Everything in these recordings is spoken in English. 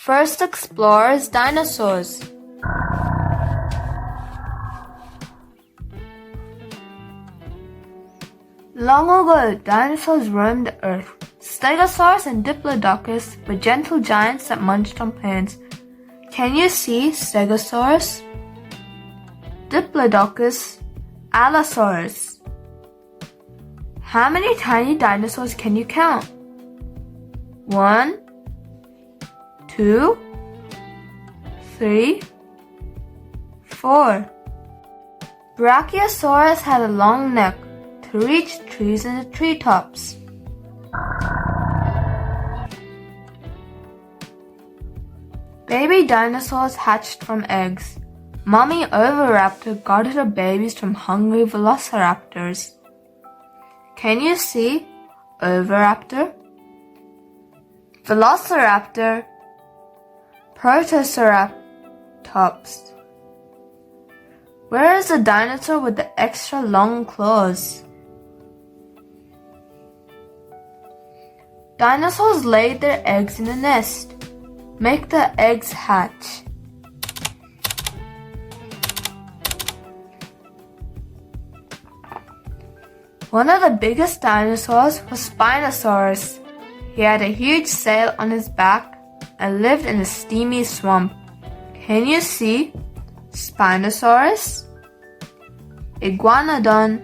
First Explorers Dinosaurs. Long ago, dinosaurs roamed the earth. Stegosaurus and Diplodocus were gentle giants that munched on plants. Can you see Stegosaurus? Diplodocus, Allosaurus. How many tiny dinosaurs can you count? 1, 2, 3, 4. Brachiosaurus had a long neck to reach trees in the treetops. Baby dinosaurs hatched from eggs. Mommy Oviraptor guarded her babies from hungry velociraptors. Can you see Oviraptor? Velociraptor, Protoceratops. Where is the dinosaur with the extra long claws? Dinosaurs laid their eggs in a nest. Make the eggs hatch. One of the biggest dinosaurs was Spinosaurus. He had a huge sail on his back and lived in a steamy swamp. Can you see Spinosaurus? Iguanodon,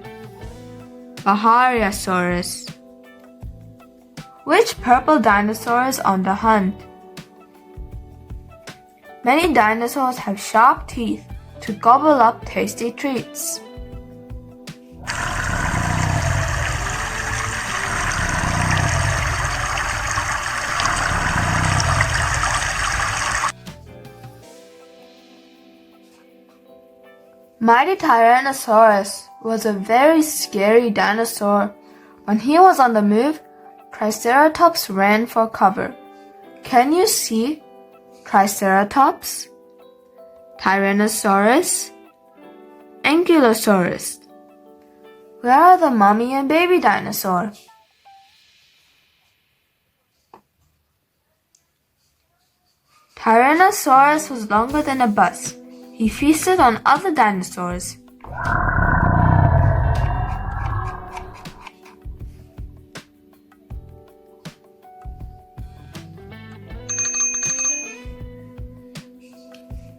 Bahariasaurus. Which purple dinosaur is on the hunt? Many dinosaurs have sharp teeth to gobble up tasty treats. Mighty Tyrannosaurus was a very scary dinosaur. When he was on the move, Triceratops ran for cover. Can you see Triceratops, Tyrannosaurus, Ankylosaurus? Where are the mommy and baby dinosaur? Tyrannosaurus was longer than a bus. He feasted on other dinosaurs.